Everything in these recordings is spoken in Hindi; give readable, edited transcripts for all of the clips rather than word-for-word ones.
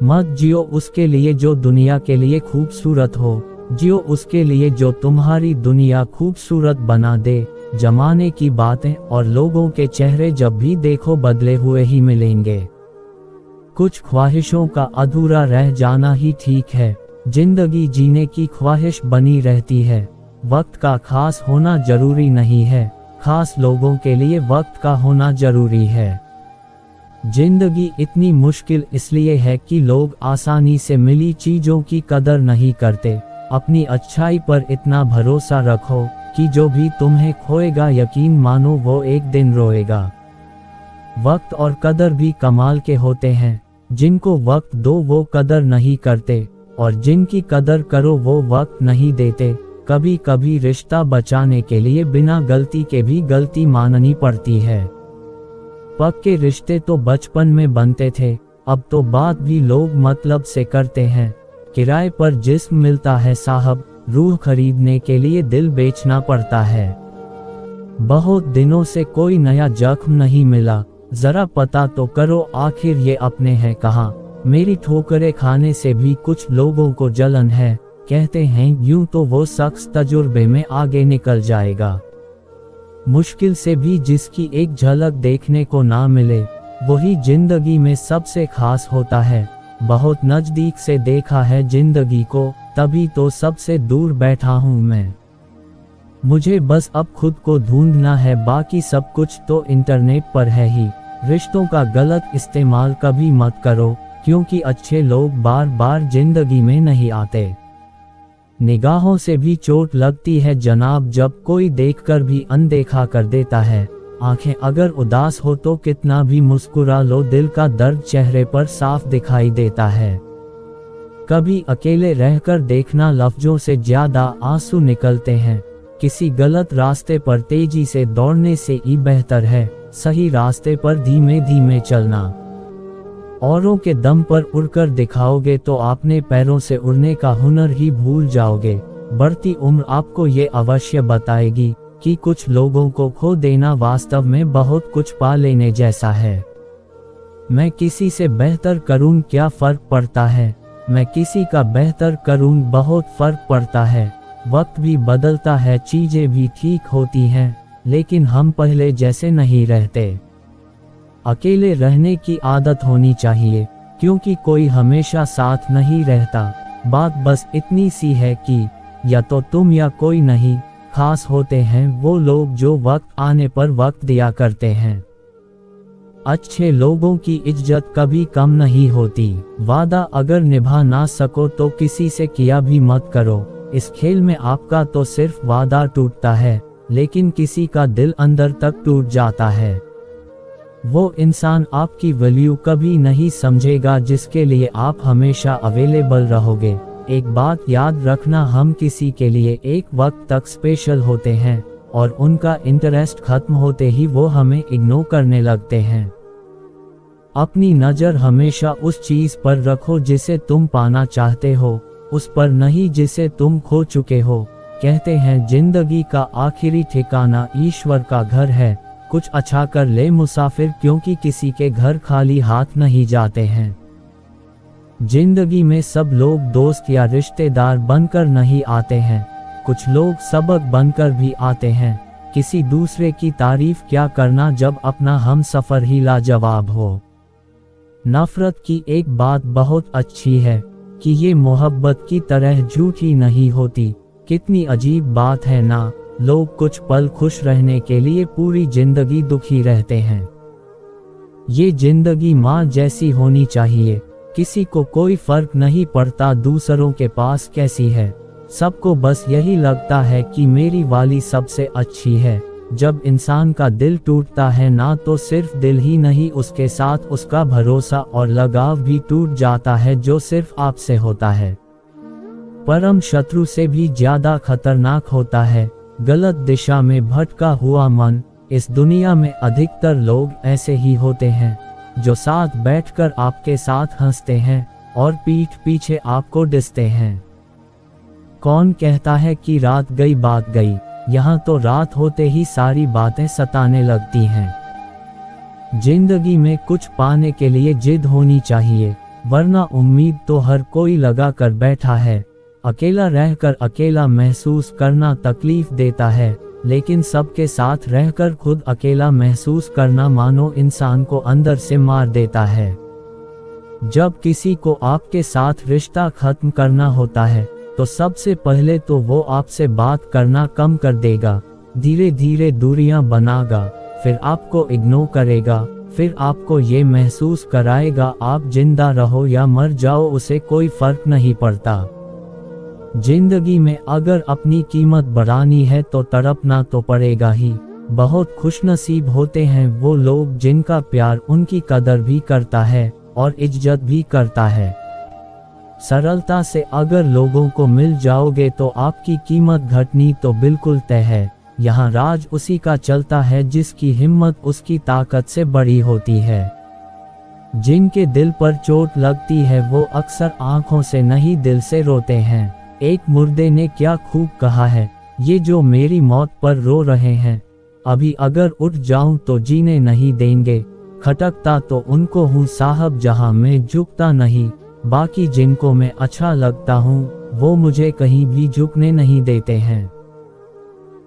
मत जियो उसके लिए जो दुनिया के लिए खूबसूरत हो, जियो उसके लिए जो तुम्हारी दुनिया खूबसूरत बना दे। जमाने की बातें और लोगों के चेहरे जब भी देखो बदले हुए ही मिलेंगे। कुछ ख्वाहिशों का अधूरा रह जाना ही ठीक है। जिंदगी जीने की ख्वाहिश बनी रहती है। वक्त का खास होना जरूरी नहीं है, खास लोगों के लिए वक्त का होना जरूरी है। जिंदगी इतनी मुश्किल इसलिए है कि लोग आसानी से मिली चीजों की कदर नहीं करते। अपनी अच्छाई पर इतना भरोसा रखो कि जो भी तुम्हें खोएगा यकीन मानो वो एक दिन रोएगा। वक्त और कदर भी कमाल के होते हैं। जिनको वक्त दो वो कदर नहीं करते, और जिनकी कदर करो वो वक्त नहीं देते। कभी कभी रिश्ता बचाने के लिए बिना गलती के भी गलती माननी पड़ती है। पक्के रिश्ते तो बचपन में बनते थे, अब तो बात भी लोग मतलब से करते हैं। किराए पर जिस्म मिलता है साहब, रूह खरीदने के लिए दिल बेचना पड़ता है। बहुत दिनों से कोई नया जख्म नहीं मिला, जरा पता तो करो आखिर ये अपने हैं कहाँ। मेरी ठोकरें खाने से भी कुछ लोगों को जलन है, कहते हैं यूं तो वो शख्स तजुर्बे में आगे निकल जाएगा। मुश्किल से भी जिसकी एक झलक देखने को ना मिले, वही जिंदगी में सबसे खास होता है। बहुत नजदीक से देखा है जिंदगी को, तभी तो सबसे दूर बैठा हूँ मैं। मुझे बस अब खुद को ढूंढना है, बाकी सब कुछ तो इंटरनेट पर है ही। रिश्तों का गलत इस्तेमाल कभी मत करो, क्योंकि अच्छे लोग बार बार जिंदगी में नहीं आते। निगाहों से भी चोट लगती है जनाब, जब कोई देखकर भी अनदेखा कर देता है। आंखें अगर उदास हो तो कितना भी मुस्कुरा लो, दिल का दर्द चेहरे पर साफ दिखाई देता है। कभी अकेले रहकर देखना, लफ्जों से ज्यादा आंसू निकलते हैं। किसी गलत रास्ते पर तेजी से दौड़ने से ही बेहतर है सही रास्ते पर धीमे धीमे चलना। औरों के दम पर उड़कर दिखाओगे तो अपने पैरों से उड़ने का हुनर ही भूल जाओगे। बढ़ती उम्र आपको ये अवश्य बताएगी कि कुछ लोगों को खो देना वास्तव में बहुत कुछ पा लेने जैसा है। मैं किसी से बेहतर करूं क्या फर्क पड़ता है, मैं किसी का बेहतर करूं बहुत फर्क पड़ता है। वक्त भी बदलता है, चीजें भी ठीक होती हैं, लेकिन हम पहले जैसे नहीं रहते। अकेले रहने की आदत होनी चाहिए, क्योंकि कोई हमेशा साथ नहीं रहता। बात बस इतनी सी है कि या तो तुम या कोई नहीं। खास होते हैं वो लोग जो वक्त आने पर वक्त दिया करते हैं। अच्छे लोगों की इज्जत कभी कम नहीं होती। वादा अगर निभा ना सको तो किसी से किया भी मत करो। इस खेल में आपका तो सिर्फ वादा टूटता है, लेकिन किसी का दिल अंदर तक टूट जाता है। वो इंसान आपकी वैल्यू कभी नहीं समझेगा जिसके लिए आप हमेशा अवेलेबल रहोगे। एक बात याद रखना, हम किसी के लिए एक वक्त तक स्पेशल होते हैं, और उनका इंटरेस्ट खत्म होते ही वो हमें इग्नोर करने लगते हैं। अपनी नज़र हमेशा उस चीज़ पर रखो जिसे तुम पाना चाहते हो, उस पर नहीं जिसे तुम खो चुके हो। कहते हैं जिंदगी का आखिरी ठिकाना ईश्वर का घर है। कुछ अच्छा कर ले मुसाफिर, क्योंकि किसी के घर खाली हाथ नहीं जाते हैं। जिंदगी में सब लोग दोस्त या रिश्तेदार बनकर नहीं आते हैं, कुछ लोग सबक बनकर भी आते हैं। किसी दूसरे की तारीफ क्या करना जब अपना हम सफर ही लाजवाब हो। नफरत की एक बात बहुत अच्छी है कि ये मोहब्बत की तरह झूठी नहीं होती। कितनी अजीब बात है ना, लोग कुछ पल खुश रहने के लिए पूरी जिंदगी दुखी रहते हैं। ये जिंदगी माँ जैसी होनी चाहिए, किसी को कोई फर्क नहीं पड़ता दूसरों के पास कैसी है। सबको बस यही लगता है कि मेरी वाली सबसे अच्छी है। जब इंसान का दिल टूटता है ना, तो सिर्फ दिल ही नहीं, उसके साथ उसका भरोसा और लगाव भी टूट जाता है, जो सिर्फ आपसे होता है। परम शत्रु से भी ज्यादा खतरनाक होता है गलत दिशा में भटका हुआ मन। इस दुनिया में अधिकतर लोग ऐसे ही होते हैं, जो साथ बैठकर आपके साथ हंसते हैं और पीठ पीछे आपको डिसते हैं। कौन कहता है कि रात गई बात गई, यहाँ तो रात होते ही सारी बातें सताने लगती हैं। जिंदगी में कुछ पाने के लिए जिद होनी चाहिए, वरना उम्मीद तो हर कोई लगा कर बैठा है। अकेला रहकर अकेला महसूस करना तकलीफ देता है, लेकिन सबके साथ रहकर खुद अकेला महसूस करना मानो इंसान को अंदर से मार देता है। जब किसी को आपके साथ रिश्ता खत्म करना होता है तो सबसे पहले तो वो आपसे बात करना कम कर देगा, धीरे धीरे दूरियां बनाएगा, फिर आपको इग्नोर करेगा, फिर आपको ये महसूस कराएगा आप जिंदा रहो या मर जाओ उसे कोई फर्क नहीं पड़ता। जिंदगी में अगर अपनी कीमत बढ़ानी है तो तड़पना तो पड़ेगा ही। बहुत खुशनसीब होते हैं वो लोग जिनका प्यार उनकी कदर भी करता है और इज्जत भी करता है। सरलता से अगर लोगों को मिल जाओगे तो आपकी कीमत घटनी तो बिल्कुल तय है। यहाँ राज उसी का चलता है जिसकी हिम्मत उसकी ताकत से बड़ी होती है। जिनके दिल पर चोट लगती है वो अक्सर आंखों से नहीं दिल से रोते हैं। एक मुर्दे ने क्या खूब कहा है, ये जो मेरी मौत पर रो रहे हैं, अभी अगर उठ जाऊं तो जीने नहीं देंगे। खटकता तो उनको हूँ साहब जहां मैं झुकता नहीं, बाकी जिनको मैं अच्छा लगता हूँ वो मुझे कहीं भी झुकने नहीं देते हैं।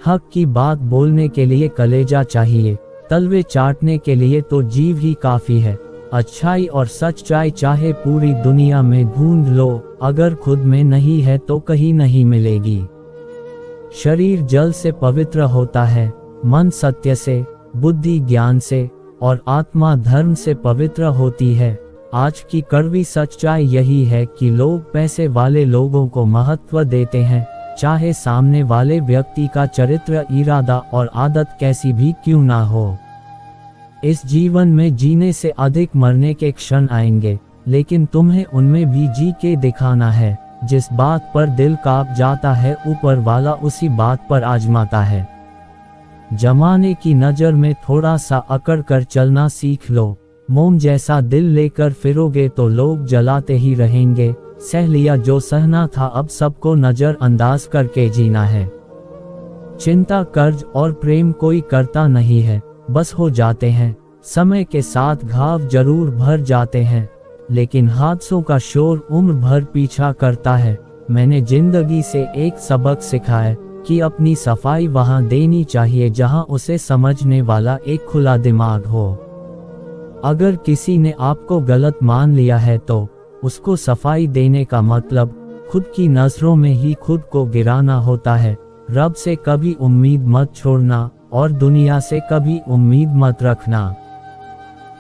हक की बात बोलने के लिए कलेजा चाहिए, तलवे चाटने के लिए तो जीव ही काफी है। अच्छाई और सच्चाई चाहे पूरी दुनिया में ढूंढ लो, अगर खुद में नहीं है तो कहीं नहीं मिलेगी। शरीर जल से पवित्र होता है, मन सत्य से, बुद्धि ज्ञान से और आत्मा धर्म से पवित्र होती है। आज की कड़वी सच्चाई यही है कि लोग पैसे वाले लोगों को महत्व देते हैं, चाहे सामने वाले व्यक्ति का चरित्र, इरादा और आदत कैसी भी क्यों ना हो। इस जीवन में जीने से अधिक मरने के क्षण आएंगे, लेकिन तुम्हें उनमें भी जी के दिखाना है। जिस बात पर दिल कांप जाता है ऊपर वाला उसी बात पर आजमाता है। जमाने की नज़र में थोड़ा सा अकड़ कर चलना सीख लो। मोम जैसा दिल लेकर फिरोगे तो लोग जलाते ही रहेंगे। सह लिया जो सहना था, अब सबको नजरअंदाज करके जीना है। चिंता, कर्ज और प्रेम कोई करता नहीं है, बस हो जाते हैं। समय के साथ घाव जरूर भर जाते हैं, लेकिन हादसों का शोर उम्र भर पीछा करता है। मैंने जिंदगी से एक सबक सीखा है कि अपनी सफाई वहां देनी चाहिए जहां उसे समझने वाला एक खुला दिमाग हो। अगर किसी ने आपको गलत मान लिया है तो उसको सफाई देने का मतलब खुद की नजरों में ही खुद को गिराना होता है। रब से कभी उम्मीद मत छोड़ना और दुनिया से कभी उम्मीद मत रखना।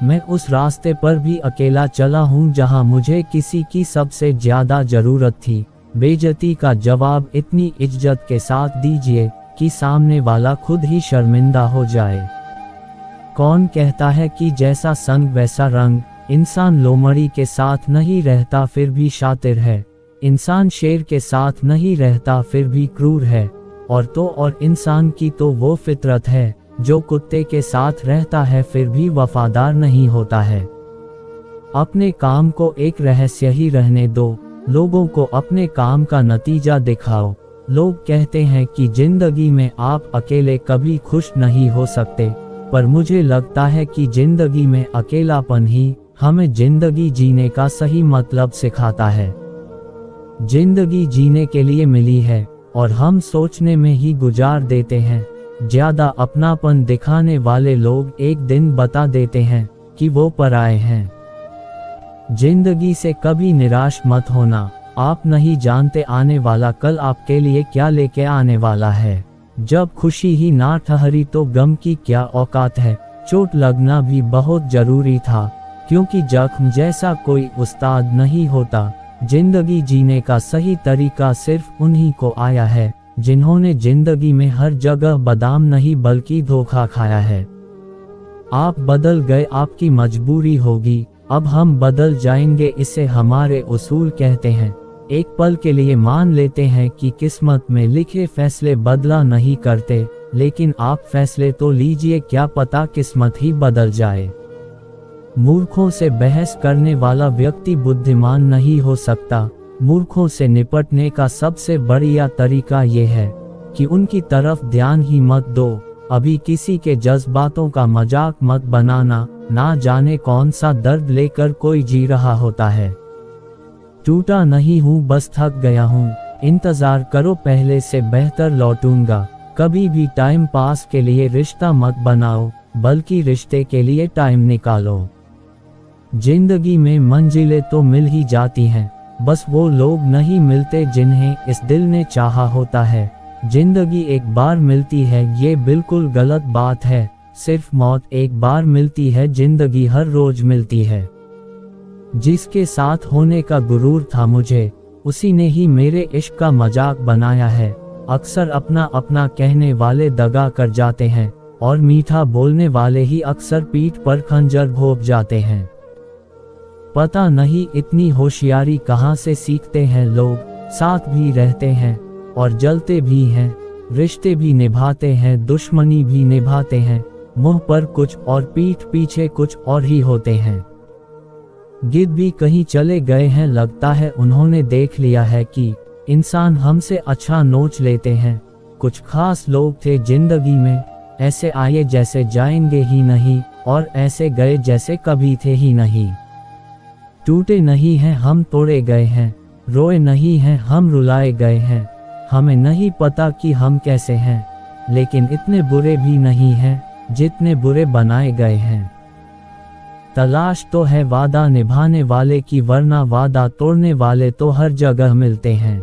मैं उस रास्ते पर भी अकेला चला हूँ जहाँ मुझे किसी की सबसे ज्यादा जरूरत थी। बेइज्जती का जवाब इतनी इज्जत के साथ दीजिए कि सामने वाला खुद ही शर्मिंदा हो जाए। कौन कहता है कि जैसा संग वैसा रंग? इंसान लोमड़ी के साथ नहीं रहता फिर भी शातिर है। इंसान शेर के साथ नहीं रहता फिर भी क्रूर है। और इंसान की तो वो फितरत है जो कुत्ते के साथ रहता है फिर भी वफादार नहीं होता है। अपने काम को एक रहस्य ही रहने दो, लोगों को अपने काम का नतीजा दिखाओ। लोग कहते हैं कि जिंदगी में आप अकेले कभी खुश नहीं हो सकते, पर मुझे लगता है कि जिंदगी में अकेलापन ही हमें जिंदगी जीने का सही मतलब सिखाता है। जिंदगी जीने के लिए मिली है और हम सोचने में ही गुजार देते हैं। ज्यादा अपनापन दिखाने वाले लोग एक दिन बता देते हैं कि वो पराए हैं। जिंदगी से कभी निराश मत होना, आप नहीं जानते आने वाला कल आपके लिए क्या लेके आने वाला है। जब खुशी ही ना ठहरी तो गम की क्या औकात है। चोट लगना भी बहुत जरूरी था, क्योंकि जख्म जैसा कोई उस्ताद नहीं होता। जिंदगी जीने का सही तरीका सिर्फ उन्हीं को आया है जिन्होंने जिंदगी में हर जगह बादाम नहीं बल्कि धोखा खाया है। आप बदल गए, आपकी मजबूरी होगी, अब हम बदल जाएंगे, इसे हमारे उसूल कहते हैं। एक पल के लिए मान लेते हैं कि किस्मत में लिखे फैसले बदला नहीं करते, लेकिन आप फैसले तो लीजिए, क्या पता किस्मत ही बदल जाए। मूर्खों से बहस करने वाला व्यक्ति बुद्धिमान नहीं हो सकता। मूर्खों से निपटने का सबसे बढ़िया तरीका ये है कि उनकी तरफ ध्यान ही मत दो। अभी किसी के जज्बातों का मजाक मत बनाना, ना जाने कौन सा दर्द लेकर कोई जी रहा होता है। टूटा नहीं हूँ, बस थक गया हूँ, इंतजार करो, पहले से बेहतर लौटूंगा। कभी भी टाइम पास के लिए रिश्ता मत बनाओ, बल्कि रिश्ते के लिए टाइम निकालो। जिंदगी में मंजिलें तो मिल ही जाती हैं, बस वो लोग नहीं मिलते जिन्हें इस दिल ने चाहा होता है। जिंदगी एक बार मिलती है, ये बिल्कुल गलत बात है। सिर्फ मौत एक बार मिलती है, जिंदगी हर रोज मिलती है। जिसके साथ होने का गुरूर था मुझे, उसी ने ही मेरे इश्क का मजाक बनाया है। अक्सर अपना अपना कहने वाले दगा कर जाते हैं, और मीठा बोलने वाले ही अक्सर पीठ पर खंजर भोंक जाते हैं। पता नहीं इतनी होशियारी कहाँ से सीखते हैं लोग। साथ भी रहते हैं और जलते भी हैं, रिश्ते भी निभाते हैं, दुश्मनी भी निभाते हैं। मुंह पर कुछ और पीठ पीछे कुछ और ही होते हैं। गिद्ध भी कहीं चले गए हैं, लगता है उन्होंने देख लिया है कि इंसान हमसे अच्छा नोच लेते हैं। कुछ खास लोग थे जिंदगी में, ऐसे आए जैसे जाएंगे ही नहीं, और ऐसे गए जैसे कभी थे ही नहीं। टूटे नहीं हैं हम, तोड़े गए हैं, रोए नहीं हैं हम, रुलाए गए हैं। हमें नहीं पता कि हम कैसे हैं, लेकिन इतने बुरे भी नहीं हैं जितने बुरे बनाए गए हैं। तलाश तो है वादा निभाने वाले की, वरना वादा तोड़ने वाले तो हर जगह मिलते हैं।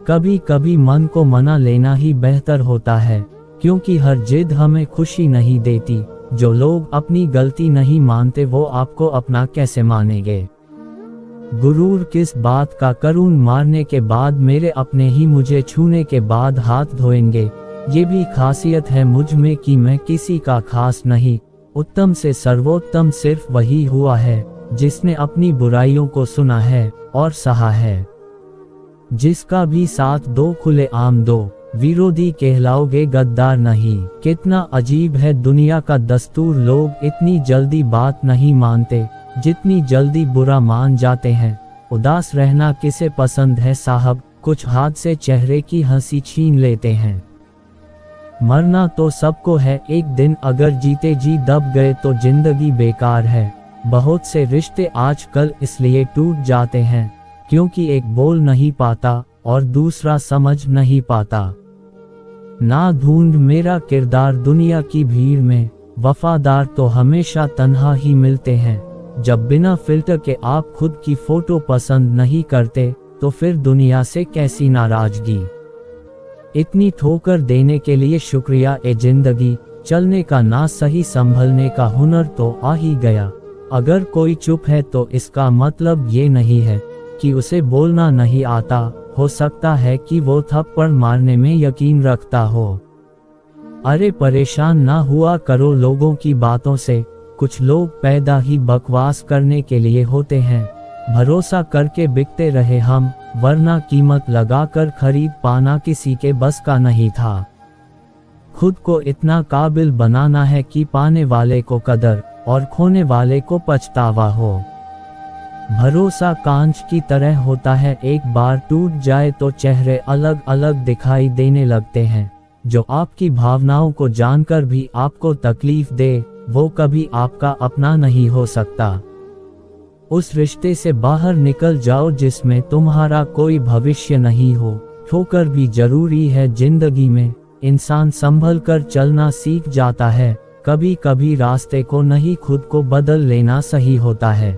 कभी कभी मन को मना लेना ही बेहतर होता है, क्योंकि हर जिद हमें खुशी नहीं देती। जो लोग अपनी गलती नहीं मानते, वो आपको अपना कैसे मानेंगे। गुरूर किस बात का करूं, मारने के बाद मेरे अपने ही मुझे छूने के बाद हाथ धोएंगे। ये भी खासियत है मुझ में कि मैं किसी का खास नहीं। उत्तम से सर्वोत्तम सिर्फ वही हुआ है जिसने अपनी बुराइयों को सुना है और सहा है। जिसका भी साथ दो खुले आम दो, विरोधी कहलाओगे गद्दार नहीं। कितना अजीब है दुनिया का दस्तूर, लोग इतनी जल्दी बात नहीं मानते जितनी जल्दी बुरा मान जाते हैं। उदास रहना किसे पसंद है साहब, कुछ हाथ से चेहरे की हंसी छीन लेते हैं। मरना तो सबको है एक दिन, अगर जीते जी दब गए तो जिंदगी बेकार है। बहुत से रिश्ते आजकल इसलिए टूट जाते हैं क्योंकि एक बोल नहीं पाता और दूसरा समझ नहीं पाता। ना ढूंढ मेरा किरदार दुनिया की भीड़ में, वफादार तो हमेशा तन्हा ही मिलते हैं। जब बिना फिल्टर के आप खुद की फोटो पसंद नहीं करते, तो फिर दुनिया से कैसी नाराजगी। इतनी ठोकर देने के लिए शुक्रिया ए जिंदगी, चलने का ना सही संभलने का हुनर तो आ ही गया। अगर कोई चुप है तो इसका मतलब ये नहीं है कि उसे बोलना नहीं आता, हो सकता है कि वो थप्पड़ मारने में यकीन रखता हो। अरे परेशान ना हुआ करो लोगों की बातों से, कुछ लोग पैदा ही बकवास करने के लिए होते हैं। भरोसा करके बिकते रहे हम, वरना कीमत लगाकर खरीद पाना किसी के बस का नहीं था। खुद को इतना काबिल बनाना है कि पाने वाले को कदर और खोने वाले को पछतावा हो। भरोसा कांच की तरह होता है, एक बार टूट जाए तो चेहरे अलग अलग दिखाई देने लगते हैं। जो आपकी भावनाओं को जानकर भी आपको तकलीफ दे, वो कभी आपका अपना नहीं हो सकता। उस रिश्ते से बाहर निकल जाओ जिसमें तुम्हारा कोई भविष्य नहीं हो। ठोकर भी जरूरी है जिंदगी में, इंसान संभल कर चलना सीख जाता है। कभी कभी रास्ते को नहीं खुद को बदल लेना सही होता है।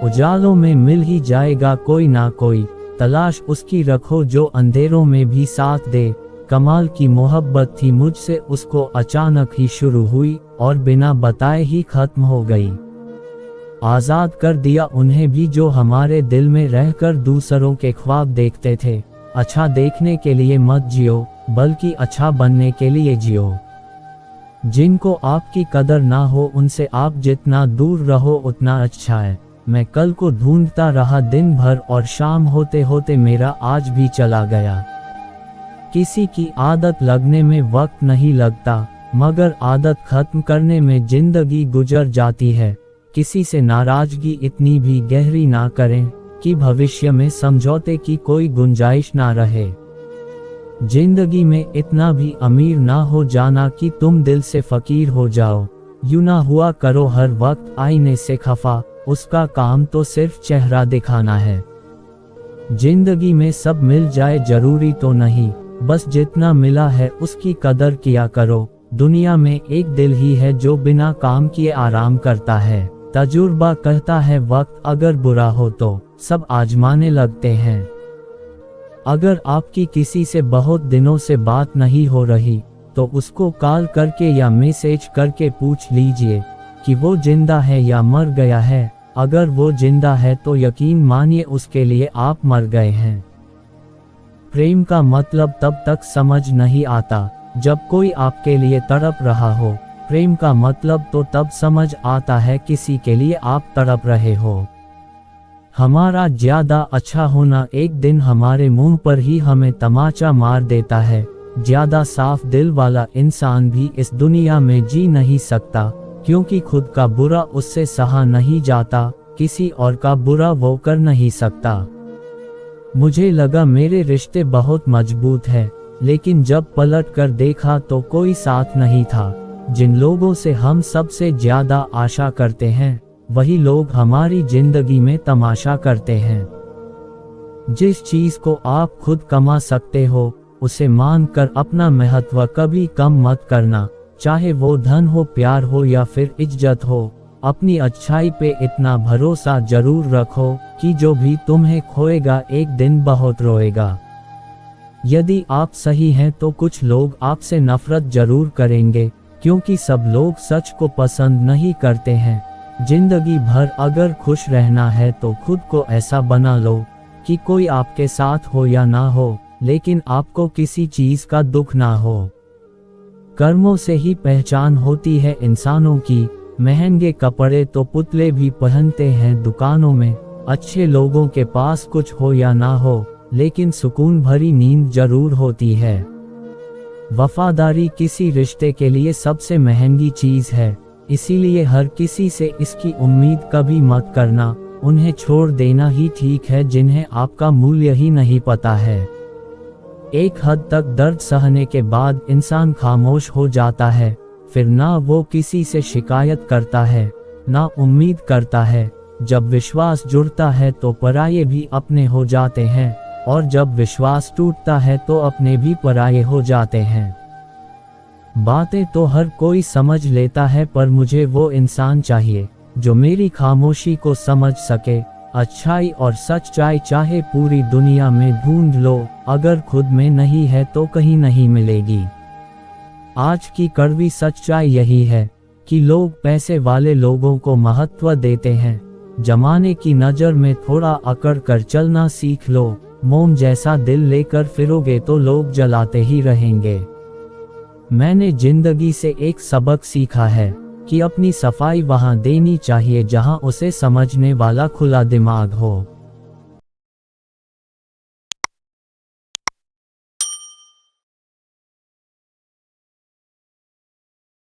उजालों में मिल ही जाएगा कोई ना कोई, तलाश उसकी रखो जो अंधेरों में भी साथ दे। कमाल की मोहब्बत थी मुझसे, उसको अचानक ही शुरू हुई और बिना बताए ही खत्म हो गई। आज़ाद कर दिया उन्हें भी जो हमारे दिल में रहकर दूसरों के ख्वाब देखते थे। अच्छा देखने के लिए मत जियो, बल्कि अच्छा बनने के लिए जियो। जिनको आपकी कदर ना हो उनसे आप जितना दूर रहो उतना अच्छा है। मैं कल को ढूंढता रहा दिन भर और शाम होते होते मेरा आज भी चला गया। किसी की आदत लगने में वक्त नहीं लगता, मगर आदत खत्म करने में जिंदगी गुजर जाती है। किसी से नाराजगी इतनी भी गहरी ना करें कि भविष्य में समझौते की कोई गुंजाइश ना रहे। जिंदगी में इतना भी अमीर ना हो जाना कि तुम दिल से फकीर हो जाओ। यूं ना हुआ करो हर वक्त आईने से खफा, उसका काम तो सिर्फ चेहरा दिखाना है। जिंदगी में सब मिल जाए जरूरी तो नहीं, बस जितना मिला है उसकी कदर किया करो। दुनिया में एक दिल ही है जो बिना काम किए आराम करता है। तजुर्बा कहता है वक्त अगर बुरा हो तो सब आजमाने लगते हैं। अगर आपकी किसी से बहुत दिनों से बात नहीं हो रही तो उसको कॉल करके या मैसेज करके पूछ लीजिए कि वो जिंदा है या मर गया है। अगर वो जिंदा है तो यकीन मानिए उसके लिए आप मर गए हैं। प्रेम का मतलब तब तक समझ नहीं आता जब कोई आपके लिए तड़प रहा हो। प्रेम का मतलब तो तब समझ आता है किसी के लिए आप तड़प रहे हो। हमारा ज्यादा अच्छा होना एक दिन हमारे मुंह पर ही हमें तमाचा मार देता है। ज्यादा साफ दिल वाला इंसान भी इस दुनिया में जी नहीं सकता, क्योंकि खुद का बुरा उससे सहा नहीं जाता, किसी और का बुरा वो कर नहीं सकता। मुझे लगा मेरे रिश्ते बहुत मजबूत है, लेकिन जब पलट कर देखा तो कोई साथ नहीं था। जिन लोगों से हम सबसे ज्यादा आशा करते हैं वही लोग हमारी जिंदगी में तमाशा करते हैं। जिस चीज को आप खुद कमा सकते हो उसे मानकर अपना महत्व कभी कम मत करना, चाहे वो धन हो, प्यार हो या फिर इज्जत हो। अपनी अच्छाई पे इतना भरोसा जरूर रखो कि जो भी तुम्हें खोएगा एक दिन बहुत रोएगा। यदि आप सही हैं तो कुछ लोग आपसे नफरत जरूर करेंगे, क्योंकि सब लोग सच को पसंद नहीं करते हैं। जिंदगी भर अगर खुश रहना है तो खुद को ऐसा बना लो कि कोई आपके साथ हो या ना हो, लेकिन आपको किसी चीज का दुख ना हो। कर्मों से ही पहचान होती है इंसानों की। महंगे कपड़े तो पुतले भी पहनते हैं दुकानों में। अच्छे लोगों के पास कुछ हो या ना हो, लेकिन सुकून भरी नींद जरूर होती है। वफादारी किसी रिश्ते के लिए सबसे महंगी चीज है, इसीलिए हर किसी से इसकी उम्मीद कभी मत करना। उन्हें छोड़ देना ही ठीक है जिन्हें आपका मूल्य ही नहीं पता है। एक हद तक दर्द सहने के बाद इंसान खामोश हो जाता है, फिर ना वो किसी से शिकायत करता है ना उम्मीद करता है। जब विश्वास जुड़ता है तो पराये भी अपने हो जाते हैं, और जब विश्वास टूटता है तो अपने भी पराये हो जाते हैं। बातें तो हर कोई समझ लेता है, पर मुझे वो इंसान चाहिए जो मेरी खामोशी को समझ सके। अच्छाई और सच्चाई चाहे पूरी दुनिया में ढूंढ लो, अगर खुद में नहीं है तो कहीं नहीं मिलेगी। आज की कड़वी सच्चाई यही है कि लोग पैसे वाले लोगों को महत्व देते हैं। जमाने की नज़र में थोड़ा अकड़ कर चलना सीख लो। मोम जैसा दिल लेकर फिरोगे तो लोग जलाते ही रहेंगे। मैंने जिंदगी से एक सबक सीखा है कि अपनी सफाई वहां देनी चाहिए जहां उसे समझने वाला खुला दिमाग हो।